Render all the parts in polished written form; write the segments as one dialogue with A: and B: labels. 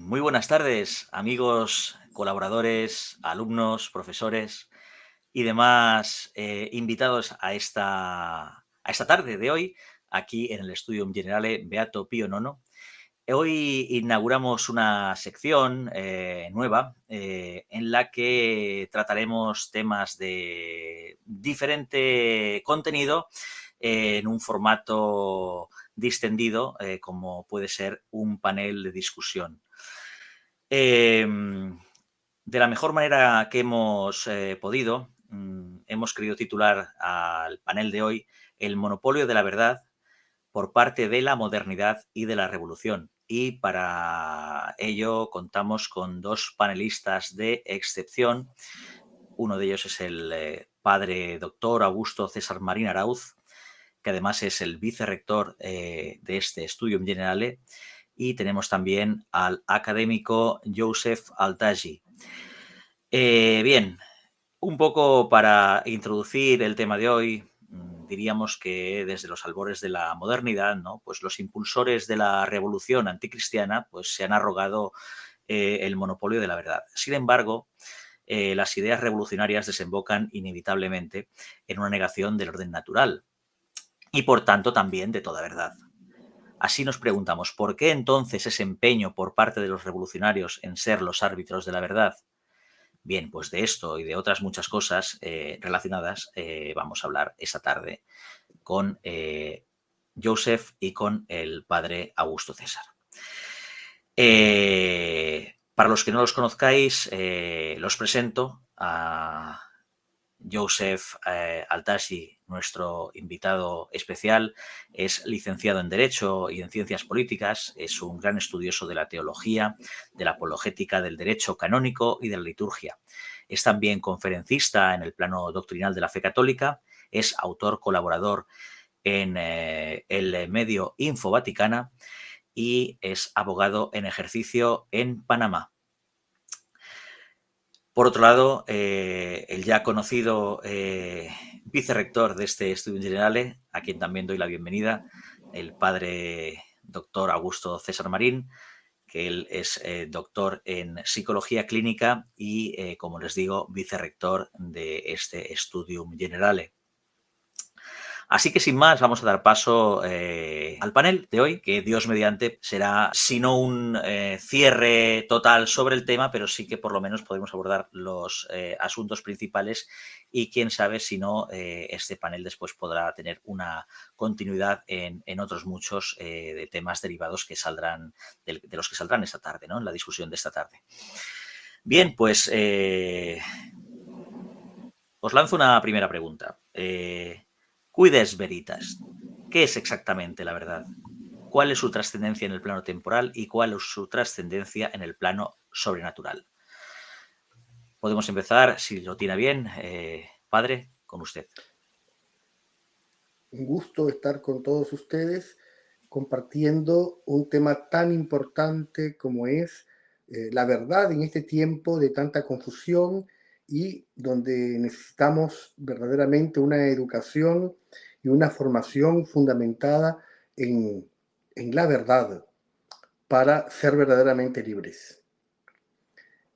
A: Muy buenas tardes, amigos, colaboradores, alumnos, profesores y demás invitados a esta tarde de hoy, aquí en el Studium Generale Beato Pío IX. Hoy inauguramos una sección nueva en la que trataremos temas de diferente contenido en un formato distendido, como puede ser un panel de discusión. De la mejor manera que hemos podido, hemos querido titular al panel de hoy El monopolio de la verdad por parte de la modernidad y de la revolución. Y para ello contamos con dos panelistas de excepción. Uno de ellos es el padre doctor Augusto César Marín Arauz, que además es el vicerrector de este Studium Generale, y tenemos también al académico Joseph Altagi. Bien, un poco para introducir el tema de hoy, diríamos que desde los albores de la modernidad, ¿no? Pues los impulsores de la revolución anticristiana pues se han arrogado el monopolio de la verdad. Sin embargo, las ideas revolucionarias desembocan inevitablemente en una negación del orden natural y por tanto también de toda verdad. Así nos preguntamos, ¿por qué entonces ese empeño por parte de los revolucionarios en ser los árbitros de la verdad? Bien, pues de esto y de otras muchas cosas relacionadas vamos a hablar esta tarde con Joseph y con el padre Augusto César. Para los que no los conozcáis, los presento a Joseph Altagi, nuestro invitado especial. Es licenciado en Derecho y en Ciencias Políticas, es un gran estudioso de la teología, de la apologética, del derecho canónico y de la liturgia. Es también conferencista en el plano doctrinal de la fe católica, es autor colaborador en el medio Info Vaticana y es abogado en ejercicio en Panamá. Por otro lado, el ya conocido vicerrector de este Studium Generale, a quien también doy la bienvenida, el padre doctor Augusto César Marín, que él es doctor en psicología clínica y, como les digo, vicerrector de este Studium Generale. Así que sin más, vamos a dar paso al panel de hoy, que Dios mediante será, si no un cierre total sobre el tema, pero sí que por lo menos podremos abordar los asuntos principales y quién sabe si no este panel después podrá tener una continuidad en otros muchos de temas derivados que saldrán, de los que saldrán esta tarde, ¿no? En la discusión de esta tarde. Bien, pues os lanzo una primera pregunta. Cuides veritas. ¿Qué es exactamente la verdad? ¿Cuál es su trascendencia en el plano temporal y cuál es su trascendencia en el plano sobrenatural? Podemos empezar, si lo tiene bien, padre, con usted.
B: Un gusto estar con todos ustedes compartiendo un tema tan importante como es la verdad en este tiempo de tanta confusión y donde necesitamos verdaderamente una educación y una formación fundamentada en, en la verdad para ser verdaderamente libres.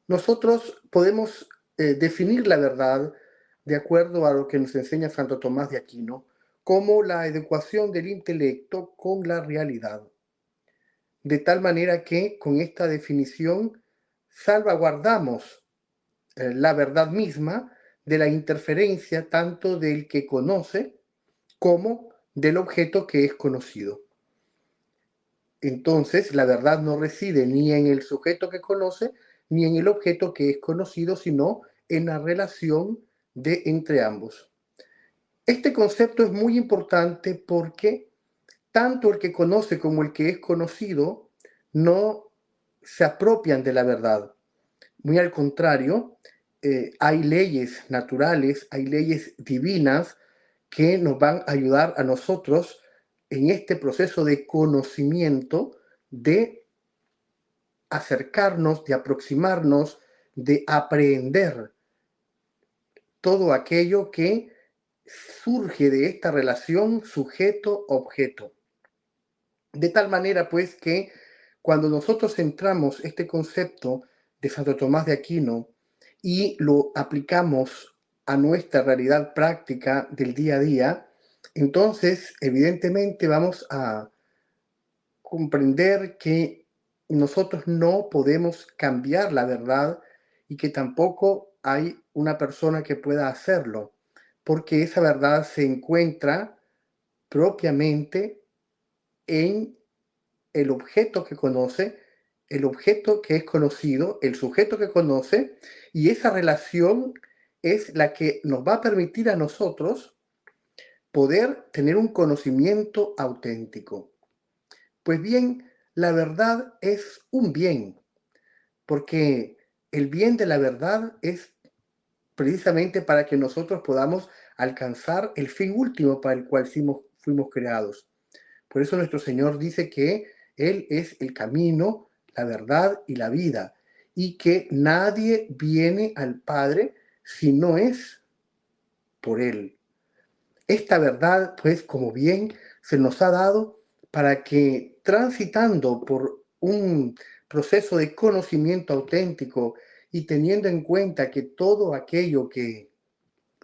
B: Nosotros podemos definir la verdad de acuerdo a lo que nos enseña Santo Tomás de Aquino como la adecuación del intelecto con la realidad. De tal manera que con esta definición salvaguardamos la verdad misma de la interferencia tanto del que conoce como del objeto que es conocido. Entonces, la verdad no reside ni en el sujeto que conoce ni en el objeto que es conocido, sino en la relación de entre ambos. Este concepto es muy importante porque tanto el que conoce como el que es conocido no se apropian de la verdad. Muy al contrario, hay leyes naturales, hay leyes divinas que nos van a ayudar a nosotros en este proceso de conocimiento, de acercarnos, de aproximarnos, de aprender todo aquello que surge de esta relación sujeto-objeto. De tal manera, pues, que Cuando nosotros centramos este concepto de Santo Tomás de Aquino y lo aplicamos a nuestra realidad práctica del día a día, entonces evidentemente vamos a comprender que nosotros no podemos cambiar la verdad y que tampoco hay una persona que pueda hacerlo, porque esa verdad se encuentra propiamente en el objeto que conoce, el objeto que es conocido, el sujeto que conoce, y esa relación es la que nos va a permitir a nosotros poder tener un conocimiento auténtico. Pues bien, la verdad es un bien, porque el bien de la verdad es precisamente para que nosotros podamos alcanzar el fin último para el cual fuimos creados. Por eso nuestro Señor dice que Él es el camino, la verdad y la vida, y que nadie viene al Padre si no es por Él. Esta verdad, pues, como bien se nos ha dado para que transitando por un proceso de conocimiento auténtico y teniendo en cuenta que todo aquello que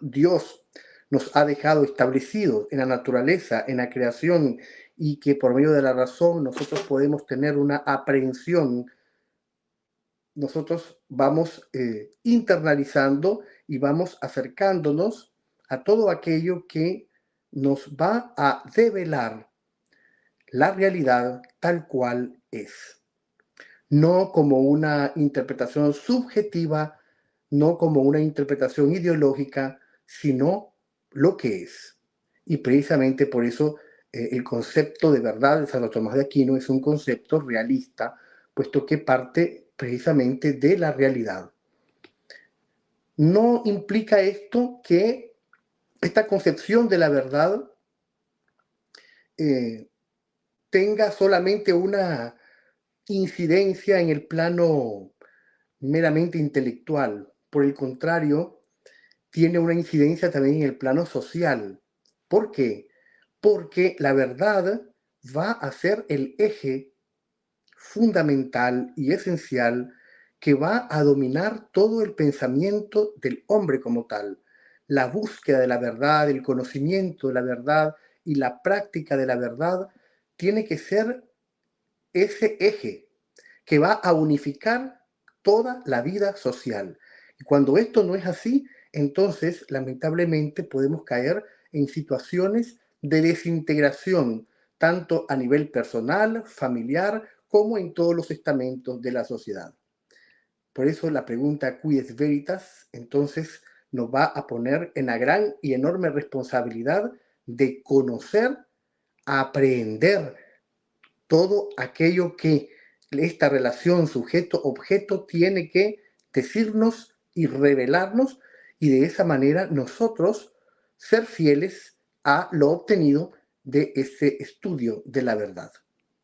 B: Dios nos ha dejado establecido en la naturaleza, en la creación, y que por medio de la razón nosotros podemos tener una aprehensión, nosotros vamos internalizando y vamos acercándonos a todo aquello que nos va a develar la realidad tal cual es. No como una interpretación subjetiva, no como una interpretación ideológica, sino lo que es. Y precisamente por eso el concepto de verdad de Santo Tomás de Aquino es un concepto realista, puesto que parte precisamente de la realidad. No implica esto que esta concepción de la verdad eh, tenga solamente una incidencia en el plano meramente intelectual. Por el contrario, tiene una incidencia también en el plano social. ¿Por qué? Porque la verdad va a ser el eje fundamental y esencial que va a dominar todo el pensamiento del hombre como tal. La búsqueda de la verdad, el conocimiento de la verdad y la práctica de la verdad tiene que ser ese eje que va a unificar toda la vida social. Y cuando esto no es así, entonces lamentablemente podemos caer en situaciones de desintegración, tanto a nivel personal, familiar, como en todos los estamentos de la sociedad. Por eso la pregunta Quies Veritas entonces nos va a poner en la gran y enorme responsabilidad de conocer, aprender todo aquello que esta relación sujeto-objeto tiene que decirnos y revelarnos, y de esa manera nosotros ser fieles a lo obtenido de ese estudio de la verdad.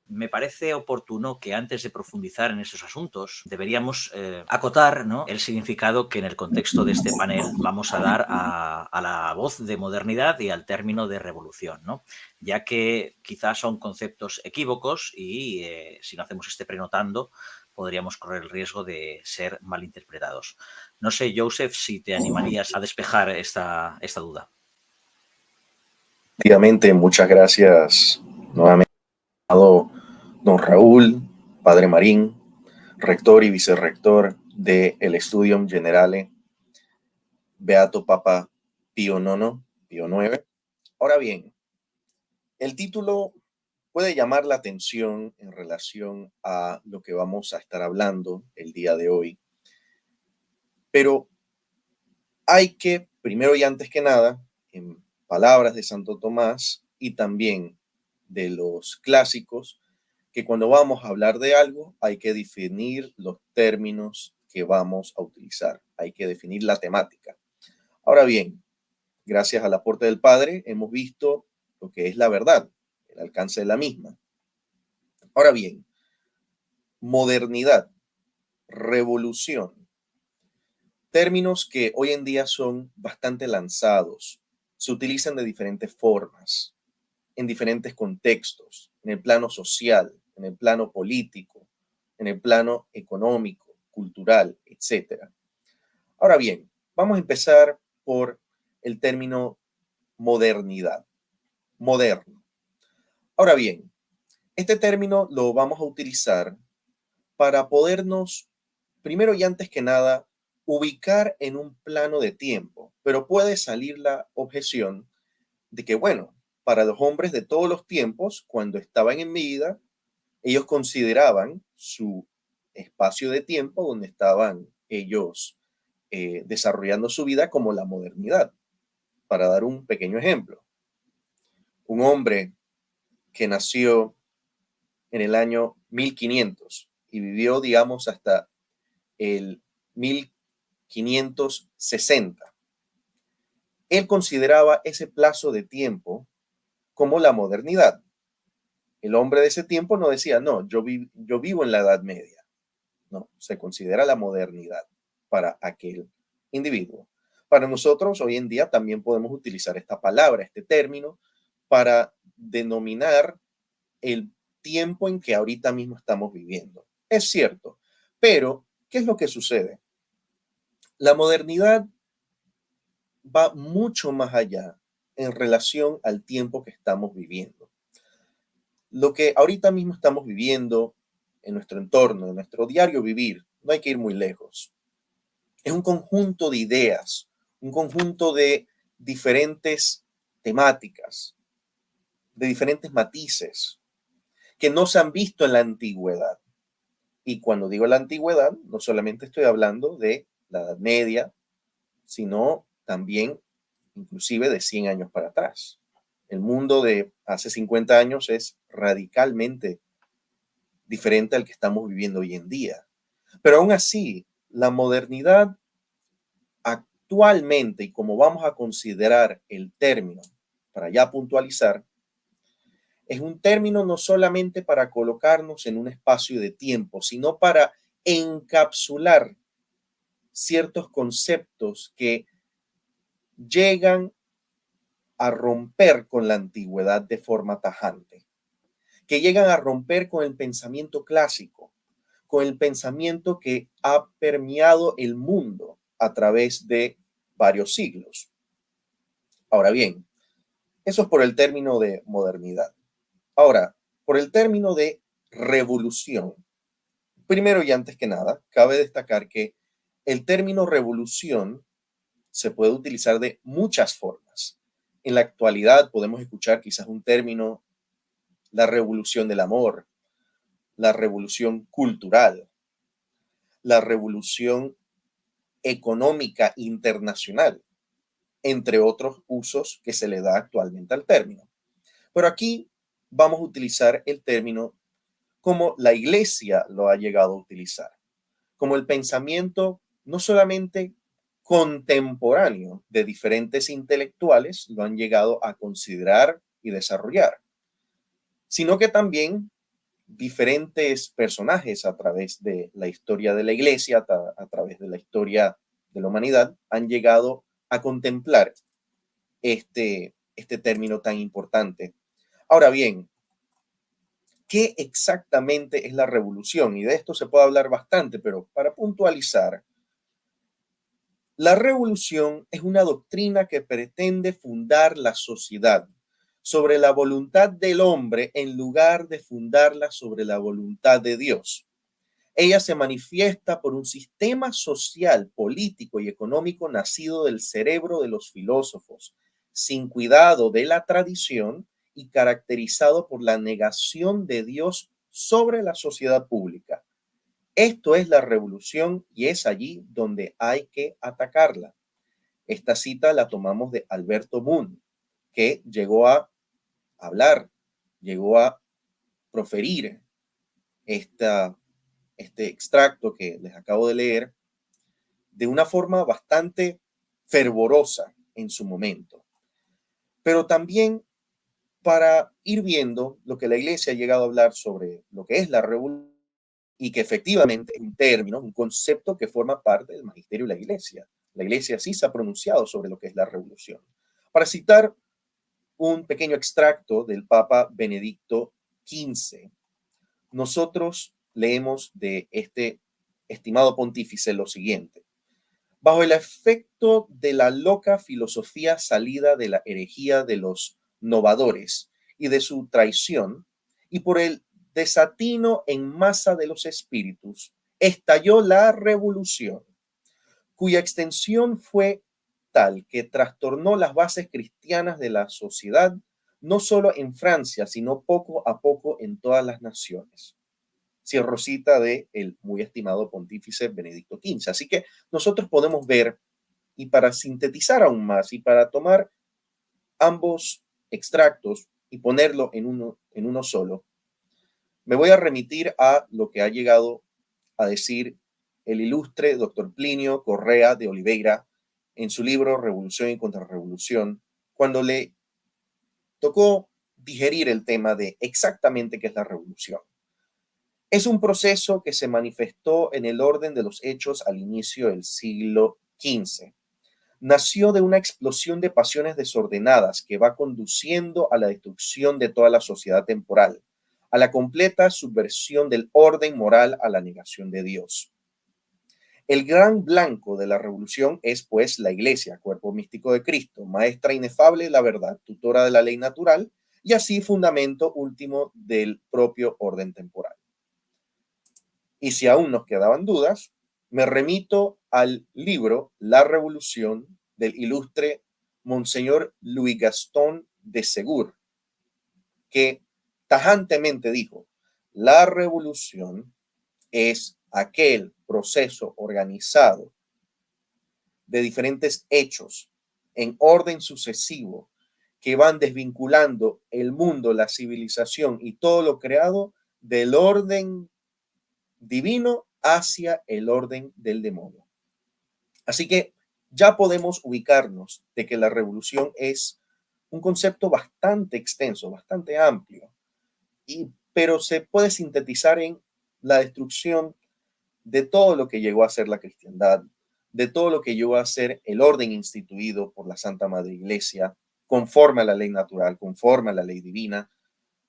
A: Me parece oportuno que antes de profundizar en esos asuntos deberíamos acotar, ¿no?, el significado que en el contexto de este panel vamos a dar a la voz de modernidad y al término de revolución, ¿no?, ya que quizás son conceptos equívocos y si no hacemos este prenotando podríamos correr el riesgo de ser malinterpretados. No sé, Joseph, si te animarías a despejar esta duda.
C: Efectivamente, muchas gracias nuevamente, don Raúl, padre Marín, rector y vicerrector del Studium Generale Beato Papa Pío IX, Pío IX. Ahora bien, el título puede llamar la atención en relación a lo que vamos a estar hablando el día de hoy, pero hay que, primero y antes que nada, en palabras de Santo Tomás y también de los clásicos, que cuando vamos a hablar de algo hay que definir los términos que vamos a utilizar, hay que definir la temática. Ahora bien, gracias al aporte del Padre hemos visto lo que es la verdad, el alcance de la misma. Ahora bien, modernidad, revolución, términos que hoy en día son bastante lanzados, se utilizan de diferentes formas, en diferentes contextos, en el plano social, en el plano político, en el plano económico, cultural, etc. Ahora bien, vamos a empezar por el término modernidad, moderno. Ahora bien, este término lo vamos a utilizar para podernos, primero y antes que nada, ubicar en un plano de tiempo, pero puede salir la objeción de que, bueno, para los hombres de todos los tiempos, cuando estaban en vida, ellos consideraban su espacio de tiempo donde estaban ellos desarrollando su vida como la modernidad. Para dar un pequeño ejemplo, un hombre que nació en el año 1500 y vivió, digamos, hasta el 1560. Él consideraba ese plazo de tiempo como la modernidad. El hombre de ese tiempo no decía, no, yo vivo en la Edad Media. No, se considera la modernidad para aquel individuo. Para nosotros, hoy en día, también podemos utilizar esta palabra, este término, para denominar el tiempo en que ahorita mismo estamos viviendo. Es cierto, pero ¿qué es lo que sucede? La modernidad va mucho más allá en relación al tiempo que estamos viviendo. Lo que ahorita mismo estamos viviendo en nuestro entorno, en nuestro diario vivir, no hay que ir muy lejos. Es un conjunto de ideas, un conjunto de diferentes temáticas, de diferentes matices que no se han visto en la antigüedad. Y cuando digo la antigüedad, no solamente estoy hablando de la Edad Media, sino también inclusive de 100 años para atrás. El mundo de hace 50 años es radicalmente diferente al que estamos viviendo hoy en día. Pero aún así, la modernidad actualmente, y como vamos a considerar el término para ya puntualizar, es un término no solamente para colocarnos en un espacio de tiempo, sino para encapsular ciertos conceptos que llegan a romper con la antigüedad de forma tajante, que llegan a romper con el pensamiento clásico, con el pensamiento que ha permeado el mundo a través de varios siglos. Ahora bien, eso es por el término de modernidad. Ahora, por el término de revolución. Primero y antes que nada, cabe destacar que el término revolución se puede utilizar de muchas formas. En la actualidad podemos escuchar quizás un término, la revolución del amor, la revolución cultural, la revolución económica internacional, entre otros usos que se le da actualmente al término. Pero aquí vamos a utilizar el término como la iglesia lo ha llegado a utilizar, como el pensamiento no solamente contemporáneo de diferentes intelectuales lo han llegado a considerar y desarrollar, sino que también diferentes personajes a través de la historia de la iglesia, a través de la historia de la humanidad, han llegado a contemplar este término tan importante. Ahora bien, ¿qué exactamente es la revolución? Y de esto se puede hablar bastante, pero para puntualizar, la revolución es una doctrina que pretende fundar la sociedad sobre la voluntad del hombre en lugar de fundarla sobre la voluntad de Dios. Ella se manifiesta por un sistema social, político y económico nacido del cerebro de los filósofos, sin cuidado de la tradición y caracterizado por la negación de Dios sobre la sociedad pública. Esto es la revolución y es allí donde hay que atacarla. Esta cita la tomamos de Alberto Moon, que llegó a hablar, llegó a proferir este extracto que les acabo de leer de una forma bastante fervorosa en su momento. Pero también para ir viendo lo que la iglesia ha llegado a hablar sobre lo que es la revolución y que efectivamente es un término, un concepto que forma parte del magisterio de la iglesia. La iglesia sí se ha pronunciado sobre lo que es la revolución. Para citar un pequeño extracto del Papa Benedicto XV, nosotros leemos de este estimado pontífice lo siguiente: bajo el efecto de la loca filosofía salida de la herejía de los novadores y de su traición, y por el desatino en masa de los espíritus, estalló la revolución, cuya extensión fue tal que trastornó las bases cristianas de la sociedad, no solo en Francia, sino poco a poco en todas las naciones. Cierro cita de el muy estimado pontífice Benedicto XV. Así que nosotros podemos ver, y para sintetizar aún más, y para tomar ambos extractos y ponerlo en uno solo, me voy a remitir a lo que ha llegado a decir el ilustre doctor Plinio Correa de Oliveira en su libro Revolución y Contrarrevolución, cuando le tocó digerir el tema de exactamente qué es la revolución. Es un proceso que se manifestó en el orden de los hechos al inicio del siglo XV. Nació de una explosión de pasiones desordenadas que va conduciendo a la destrucción de toda la sociedad temporal, a la completa subversión del orden moral, a la negación de Dios. El gran blanco de la revolución es, pues, la Iglesia, cuerpo místico de Cristo, maestra inefable de la verdad, tutora de la ley natural y así fundamento último del propio orden temporal. Y si aún nos quedaban dudas, me remito al libro La Revolución del ilustre Monseñor Louis Gaston de Segur, que tajantemente dijo: la revolución es aquel proceso organizado de diferentes hechos en orden sucesivo que van desvinculando el mundo, la civilización y todo lo creado del orden divino hacia el orden del demonio. Así que ya podemos ubicarnos de que la revolución es un concepto bastante extenso, bastante amplio, pero se puede sintetizar en la destrucción de todo lo que llegó a ser la cristiandad, de todo lo que llegó a ser el orden instituido por la Santa Madre Iglesia, conforme a la ley natural, conforme a la ley divina,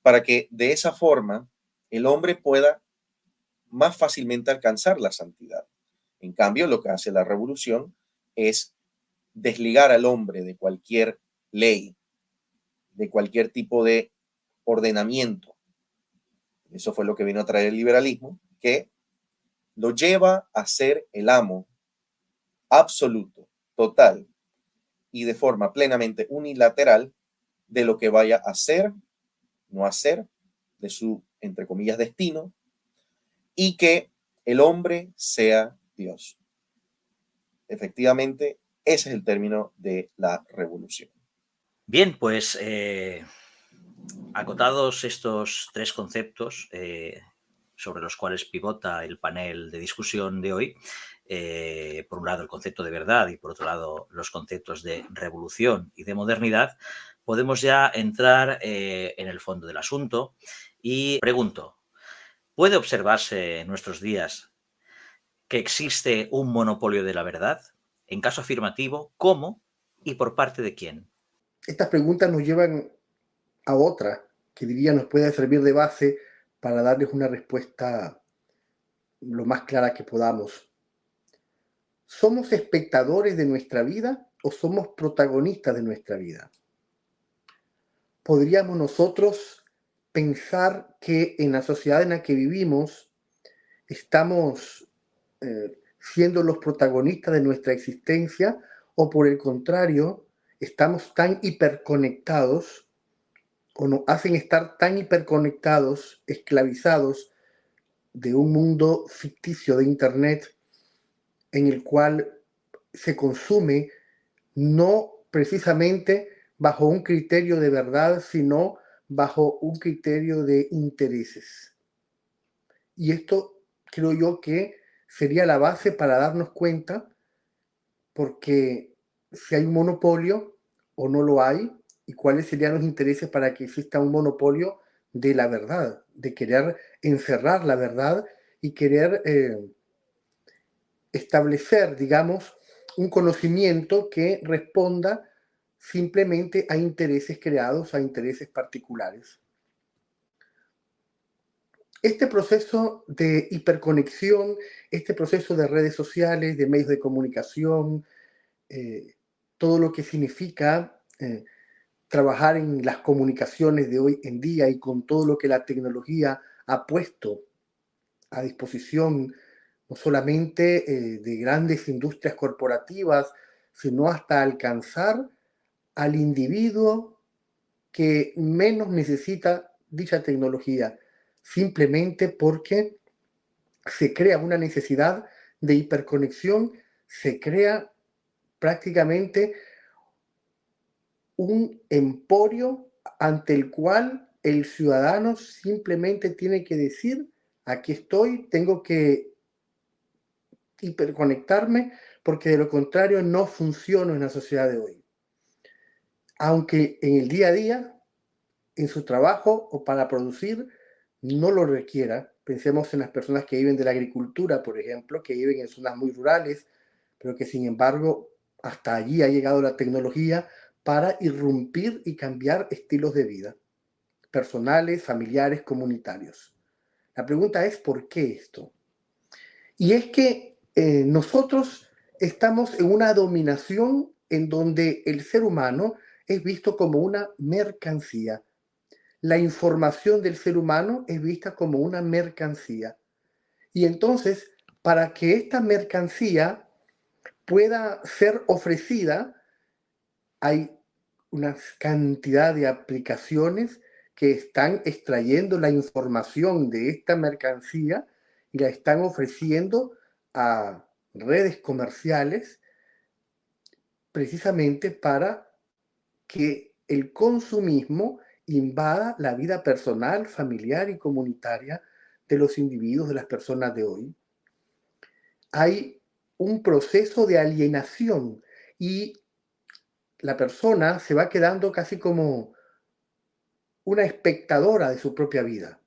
C: para que de esa forma el hombre pueda más fácilmente alcanzar la santidad. En cambio, lo que hace la revolución es desligar al hombre de cualquier ley, de cualquier tipo de ordenamiento. Eso fue lo que vino a traer el liberalismo, que lo lleva a ser el amo absoluto, total y de forma plenamente unilateral de lo que vaya a hacer, no hacer, de su, entre comillas, destino, y que el hombre sea Dios. Efectivamente, ese es el término de la revolución.
A: Bien, pues acotados estos tres conceptos sobre los cuales pivota el panel de discusión de hoy, por un lado el concepto de verdad y por otro lado los conceptos de revolución y de modernidad, podemos ya entrar en el fondo del asunto y pregunto, ¿puede observarse en nuestros días que existe un monopolio de la verdad? En caso afirmativo, ¿cómo y por parte de quién?
B: Estas preguntas nos llevan a otra que diría nos puede servir de base para darles una respuesta lo más clara que podamos. ¿Somos espectadores de nuestra vida o somos protagonistas de nuestra vida? ¿Podríamos nosotros pensar que en la sociedad en la que vivimos estamos siendo los protagonistas de nuestra existencia o por el contrario estamos tan hiperconectados o nos hacen estar tan hiperconectados, esclavizados de un mundo ficticio de Internet en el cual se consume no precisamente bajo un criterio de verdad, sino bajo un criterio de intereses? Y esto creo yo que sería la base para darnos cuenta, porque si hay un monopolio o no lo hay, y cuáles serían los intereses para que exista un monopolio de la verdad, de querer encerrar la verdad y querer establecer, digamos, un conocimiento que responda simplemente a intereses creados, a intereses particulares. Este proceso de hiperconexión, este proceso de redes sociales, de medios de comunicación, eh, todo lo que significa trabajar en las comunicaciones de hoy en día y con todo lo que la tecnología ha puesto a disposición, no solamente de grandes industrias corporativas, sino hasta alcanzar al individuo que menos necesita dicha tecnología, simplemente porque se crea una necesidad de hiperconexión, se crea prácticamente un emporio ante el cual el ciudadano simplemente tiene que decir, aquí estoy, tengo que hiperconectarme, porque de lo contrario no funciono en la sociedad de hoy. Aunque en el día a día, en su trabajo o para producir, no lo requiera. Pensemos en las personas que viven de la agricultura, por ejemplo, que viven en zonas muy rurales, pero que sin embargo hasta allí ha llegado la tecnología para irrumpir y cambiar estilos de vida, personales, familiares, comunitarios. La pregunta es, ¿por qué esto? Y es que nosotros estamos en una dominación en donde el ser humano es visto como una mercancía. La información del ser humano es vista como una mercancía. Y entonces, para que esta mercancía pueda ser ofrecida, hay una cantidad de aplicaciones que están extrayendo la información de esta mercancía y la están ofreciendo a redes comerciales precisamente para que el consumismo invada la vida personal, familiar y comunitaria de los individuos, de las personas de hoy. Hay un proceso de alienación y la persona se va quedando casi como una espectadora de su propia vida.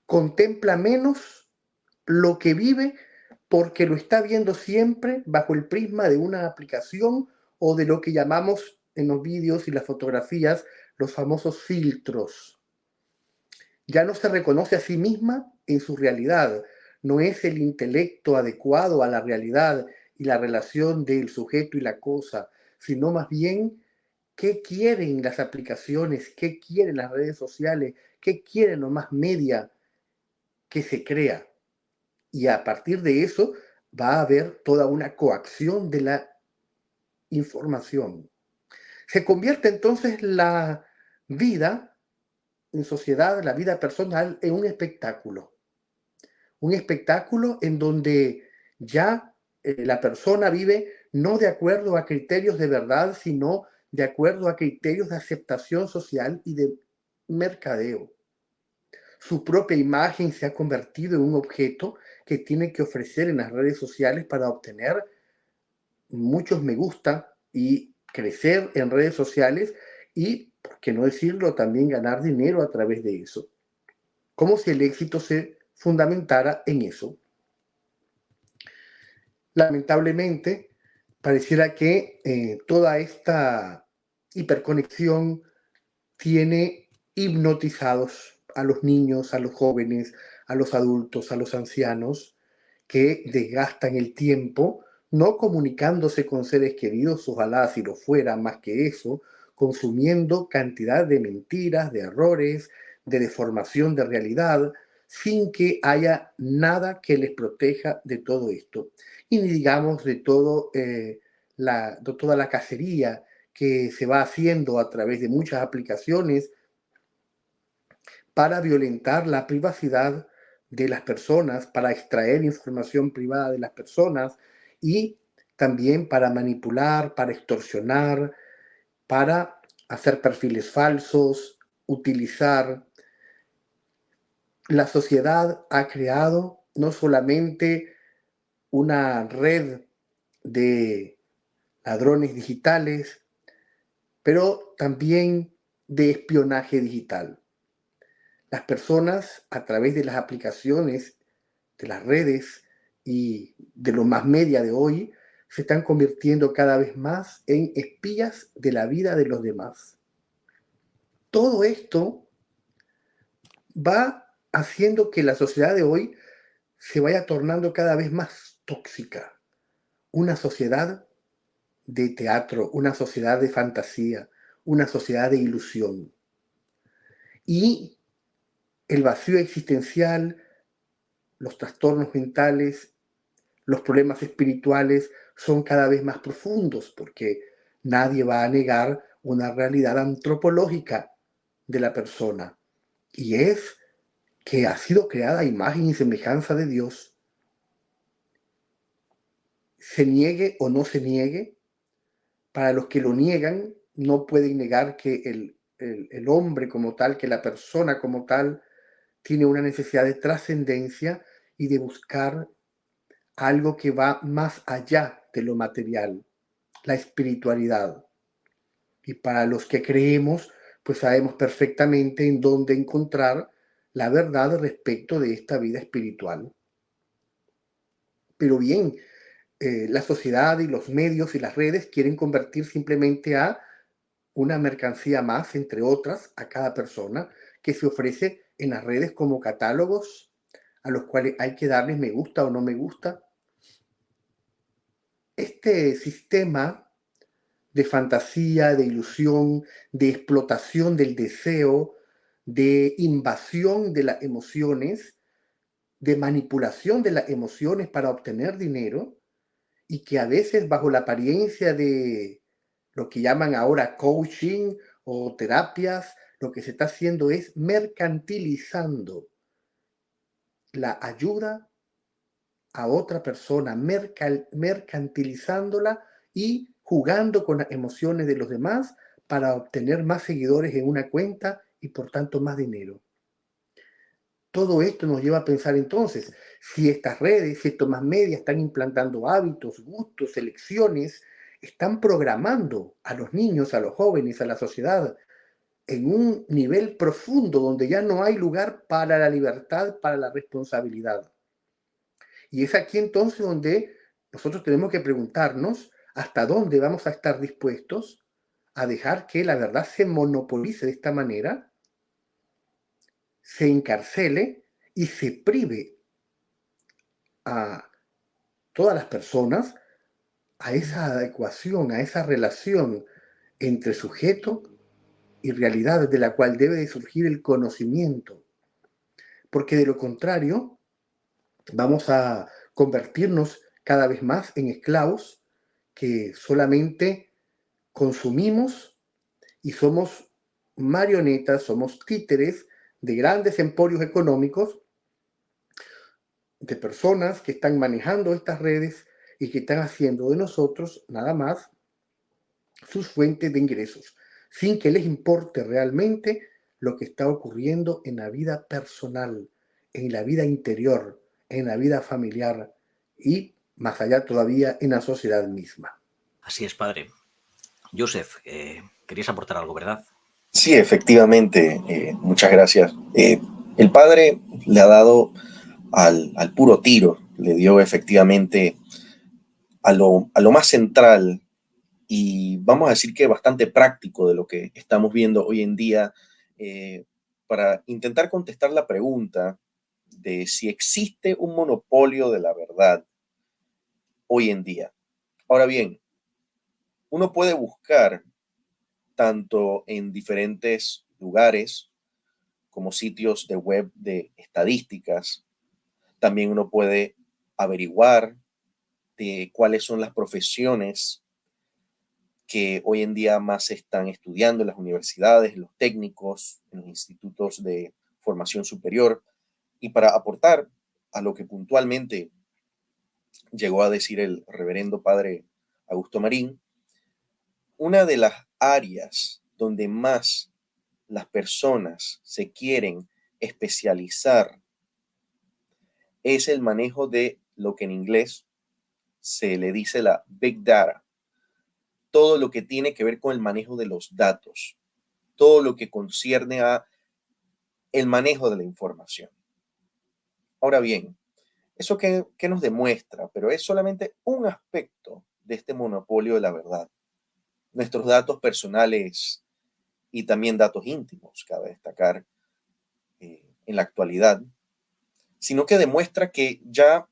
B: Contempla menos lo que vive porque lo está viendo siempre bajo el prisma de una aplicación o de lo que llamamos en los vídeos y las fotografías los famosos filtros. Ya no se reconoce a sí misma en su realidad, no es el intelecto adecuado a la realidad y la relación del sujeto y la cosa, sino más bien qué quieren las aplicaciones, qué quieren las redes sociales, qué quieren los más media que se crea. Y a partir de eso va a haber toda una coacción de la información. Se convierte entonces la vida en sociedad, la vida personal, en un espectáculo. Un espectáculo en donde ya la persona vive no de acuerdo a criterios de verdad, sino de acuerdo a criterios de aceptación social y de mercadeo. Su propia imagen se ha convertido en un objeto que tiene que ofrecer en las redes sociales para obtener muchos me gusta y crecer en redes sociales y, por qué no decirlo, también ganar dinero a través de eso. Como si el éxito se fundamentara en eso. Lamentablemente, pareciera que toda esta hiperconexión tiene hipnotizados a los niños, a los jóvenes, a los adultos, a los ancianos, que desgastan el tiempo no comunicándose con seres queridos, ojalá si lo fuera más que eso, consumiendo cantidad de mentiras, de errores, de deformación de realidad, sin que haya nada que les proteja de todo esto. Y ni digamos de de toda la cacería que se va haciendo a través de muchas aplicaciones para violentar la privacidad de las personas, para extraer información privada de las personas y también para manipular, para extorsionar, para hacer perfiles falsos, utilizar. La sociedad ha creado no solamente una red de ladrones digitales, pero también de espionaje digital. Las personas, a través de las aplicaciones, de las redes y de lo más media de hoy, se están convirtiendo cada vez más en espías de la vida de los demás. Todo esto va haciendo que la sociedad de hoy se vaya tornando cada vez más tóxica. Una sociedad de teatro, una sociedad de fantasía, una sociedad de ilusión. Y el vacío existencial, los trastornos mentales, los problemas espirituales son cada vez más profundos porque nadie va a negar una realidad antropológica de la persona, y es que ha sido creada a imagen y semejanza de Dios. Se niegue o no se niegue, para los que lo niegan, no pueden negar que el hombre como tal, que la persona como tal, tiene una necesidad de trascendencia y de buscar algo que va más allá de lo material, la espiritualidad. Y para los que creemos, pues sabemos perfectamente en dónde encontrar la verdad respecto de esta vida espiritual. Pero bien, la sociedad y los medios y las redes quieren convertir simplemente a una mercancía más, entre otras, a cada persona que se ofrece en las redes como catálogos a los cuales hay que darles me gusta o no me gusta. Este sistema de fantasía, de ilusión, de explotación del deseo, de invasión de las emociones, de manipulación de las emociones para obtener dinero, y que a veces bajo la apariencia de lo que llaman ahora coaching o terapias, lo que se está haciendo es mercantilizando la ayuda a otra persona, mercantilizándola y jugando con las emociones de los demás para obtener más seguidores en una cuenta y por tanto más dinero. Todo esto nos lleva a pensar entonces, si estas redes, si estos más medios están implantando hábitos, gustos, elecciones, están programando a los niños, a los jóvenes, a la sociedad en un nivel profundo donde ya no hay lugar para la libertad, para la responsabilidad. Y es aquí entonces donde nosotros tenemos que preguntarnos hasta dónde vamos a estar dispuestos a dejar que la verdad se monopolice de esta manera, se encarcele y se prive a todas las personas a esa adecuación, a esa relación entre sujeto y realidad de la cual debe de surgir el conocimiento. Porque de lo contrario, vamos a convertirnos cada vez más en esclavos que solamente consumimos y somos marionetas, somos títeres de grandes emporios económicos, de personas que están manejando estas redes y que están haciendo de nosotros nada más sus fuentes de ingresos, sin que les importe realmente lo que está ocurriendo en la vida personal, en la vida interior, en la vida familiar y, más allá todavía, en la sociedad misma.
A: Así es, padre. Joseph, querías aportar algo, ¿verdad?
C: Sí, efectivamente, muchas gracias. El padre le ha dado al puro tiro, le dio efectivamente a lo más central y vamos a decir que bastante práctico de lo que estamos viendo hoy en día, para intentar contestar la pregunta de si existe un monopolio de la verdad hoy en día. Ahora bien, uno puede buscar tanto en diferentes lugares como sitios de web de estadísticas. También uno puede averiguar de cuáles son las profesiones que hoy en día más se están estudiando en las universidades, en los técnicos, en los institutos de formación superior. Y para aportar a lo que puntualmente llegó a decir el reverendo padre Augusto Marín, una de las áreas donde más las personas se quieren especializar es el manejo de lo que en inglés se le dice la Big Data, todo lo que tiene que ver con el manejo de los datos, todo lo que concierne a el manejo de la información. Ahora bien, ¿eso qué nos demuestra? Pero es solamente un aspecto de este monopolio de la verdad. Nuestros datos personales y también datos íntimos, cabe destacar, en la actualidad, sino que demuestra que ya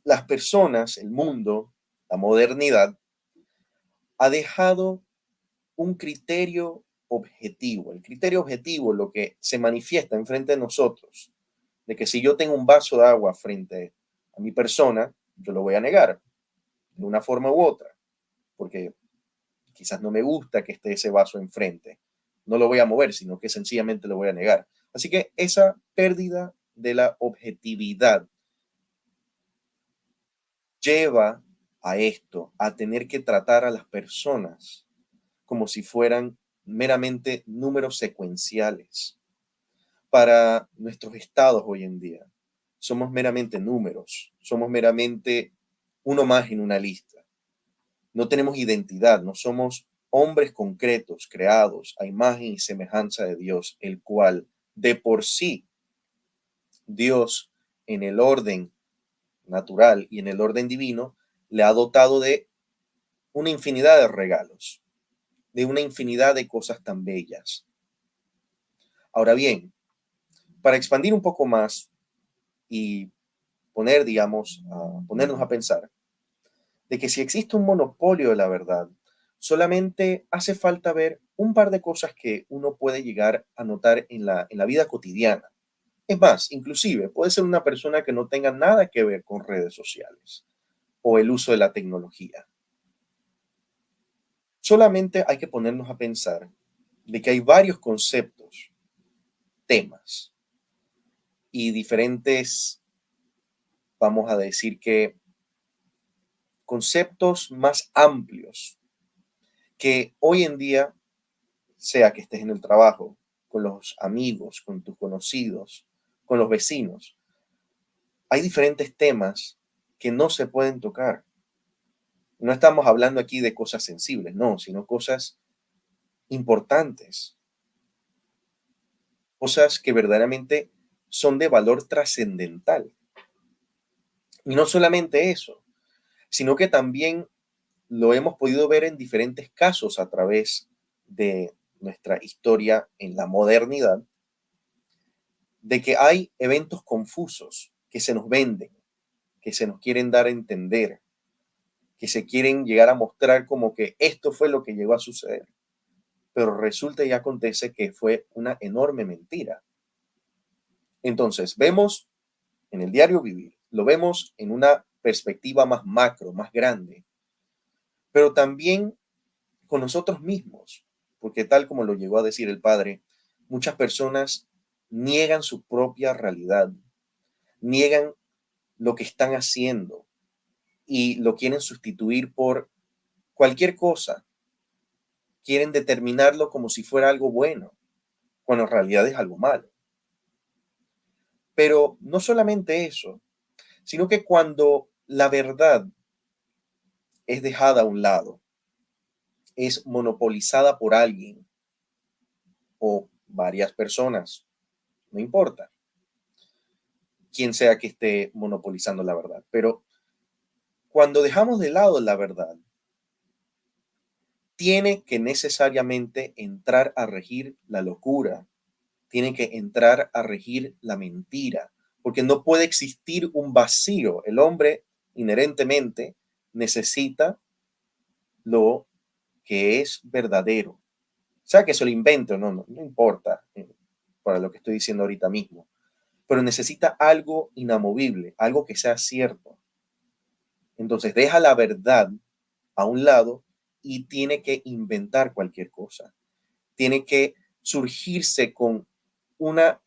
C: las personas, el mundo, la modernidad, ha dejado un criterio objetivo. El criterio objetivo, lo que se manifiesta enfrente de nosotros, de que si yo tengo un vaso de agua frente a mi persona, yo lo voy a negar de una forma u otra, porque quizás no me gusta que esté ese vaso enfrente. No lo voy a mover, sino que sencillamente lo voy a negar. Así que esa pérdida de la objetividad lleva a esto, a tener que tratar a las personas como si fueran meramente números secuenciales. Para nuestros estados hoy en día, somos meramente números, somos meramente uno más en una lista. No tenemos identidad, no somos hombres concretos creados a imagen y semejanza de Dios, el cual de por sí Dios en el orden natural y en el orden divino le ha dotado de una infinidad de regalos, de una infinidad de cosas tan bellas. Ahora bien, para expandir un poco más y ponernos a pensar de que si existe un monopolio de la verdad, solamente hace falta ver un par de cosas que uno puede llegar a notar en la vida cotidiana. Es más, inclusive puede ser una persona que no tenga nada que ver con redes sociales o el uso de la tecnología. Solamente hay que ponernos a pensar de que hay varios conceptos, temas y diferentes, vamos a decir que conceptos más amplios que hoy en día, sea que estés en el trabajo, con los amigos, con tus conocidos, con los vecinos, hay diferentes temas que no se pueden tocar. No estamos hablando aquí de cosas sensibles, no, sino cosas importantes, cosas que verdaderamente son de valor trascendental. Y no solamente eso, sino que también lo hemos podido ver en diferentes casos a través de nuestra historia en la modernidad, de que hay eventos confusos que se nos venden, que se nos quieren dar a entender, que se quieren llegar a mostrar como que esto fue lo que llegó a suceder. Pero resulta y acontece que fue una enorme mentira. Entonces, vemos en el diario vivir, lo vemos en una perspectiva más macro, más grande, pero también con nosotros mismos, porque tal como lo llegó a decir el padre, muchas personas niegan su propia realidad, niegan lo que están haciendo y lo quieren sustituir por cualquier cosa. Quieren determinarlo como si fuera algo bueno, cuando en realidad es algo malo. Pero no solamente eso, sino que cuando la verdad es dejada a un lado, es monopolizada por alguien o varias personas, no importa quién sea que esté monopolizando la verdad, pero cuando dejamos de lado la verdad, tiene que necesariamente entrar a regir la locura, tiene que entrar a regir la mentira, porque no puede existir un vacío. El hombre inherentemente necesita lo que es verdadero. O sea, que se lo invente o no importa para lo que estoy diciendo ahorita mismo, pero necesita algo inamovible, algo que sea cierto. Entonces deja la verdad a un lado y tiene que inventar cualquier cosa. Tiene que surgirse con una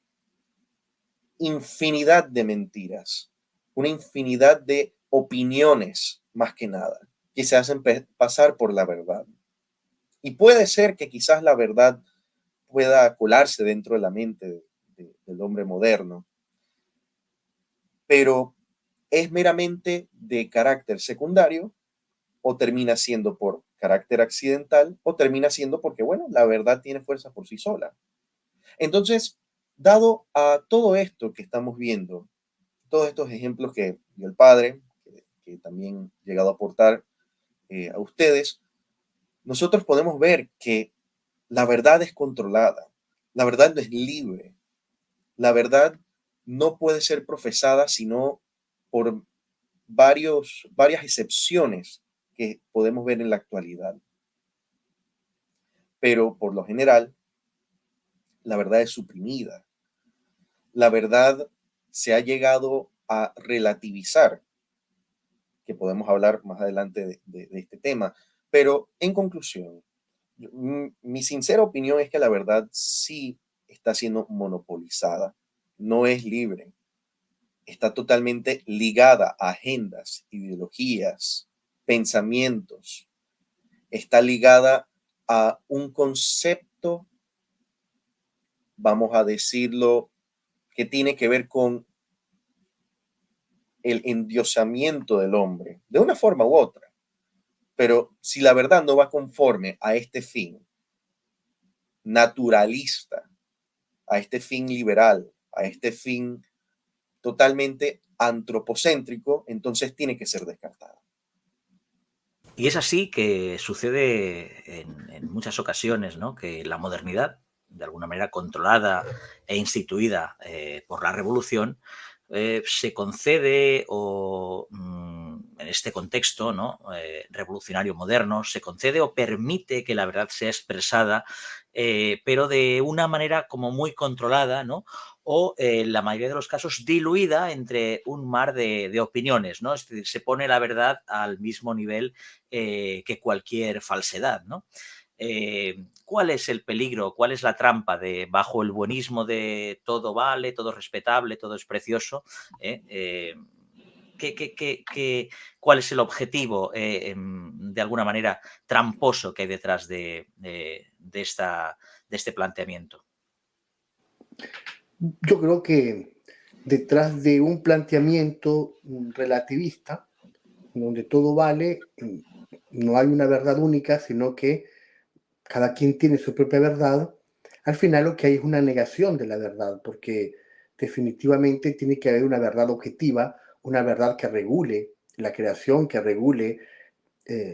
C: infinidad de mentiras, una infinidad de opiniones, más que nada, que se hacen pasar por la verdad. Y puede ser que quizás la verdad pueda colarse dentro de la mente del hombre moderno, pero es meramente de carácter secundario o termina siendo por carácter accidental o termina siendo porque, bueno, la verdad tiene fuerza por sí sola. Entonces, dado a todo esto que estamos viendo, todos estos ejemplos que dio el padre, que también he llegado a aportar a ustedes, nosotros podemos ver que la verdad es controlada, la verdad no es libre, La verdad no puede ser profesada sino por varias excepciones que podemos ver en la actualidad. Pero por lo general, la verdad es suprimida. La verdad se ha llegado a relativizar, que podemos hablar más adelante de este tema. Pero en conclusión, mi sincera opinión es que la verdad sí está siendo monopolizada, no es libre, está totalmente ligada a agendas, ideologías, pensamientos, está ligada a un concepto, vamos a decirlo, que tiene que ver con el endiosamiento del hombre, de una forma u otra. Pero si la verdad no va conforme a este fin naturalista, a este fin liberal, a este fin totalmente antropocéntrico, entonces tiene que ser descartada.
A: Y es así que sucede en muchas ocasiones, ¿no? Que la modernidad, de alguna manera controlada e instituida por la revolución, se concede o en este contexto, ¿no? Revolucionario moderno, se concede o permite que la verdad sea expresada, pero de una manera como muy controlada, ¿no? O en la mayoría de los casos diluida entre un mar de opiniones, ¿no? Es decir, se pone la verdad al mismo nivel que cualquier falsedad, ¿no? ¿Cuál es el peligro? ¿Cuál es la trampa de bajo el buenismo de todo vale, todo respetable, todo es precioso? ¿Cuál es el objetivo, de alguna manera, tramposo que hay detrás de este planteamiento?
B: Yo creo que detrás de un planteamiento relativista, donde todo vale, no hay una verdad única, sino que cada quien tiene su propia verdad, al final lo que hay es una negación de la verdad, porque definitivamente tiene que haber una verdad objetiva, una verdad que regule la creación, que regule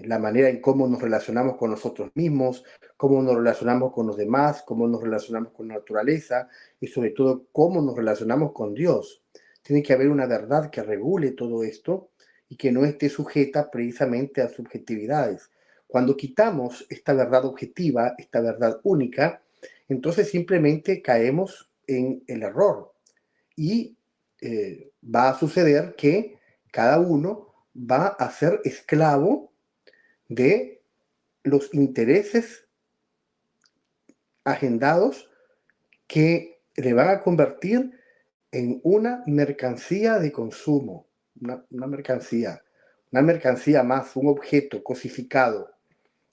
B: la manera en cómo nos relacionamos con nosotros mismos, cómo nos relacionamos con los demás, cómo nos relacionamos con la naturaleza y sobre todo cómo nos relacionamos con Dios. Tiene que haber una verdad que regule todo esto y que no esté sujeta precisamente a subjetividades. Cuando quitamos esta verdad objetiva, esta verdad única, entonces simplemente caemos en el error y va a suceder que cada uno va a ser esclavo de los intereses agendados que le van a convertir en una mercancía de consumo, una mercancía más, un objeto cosificado,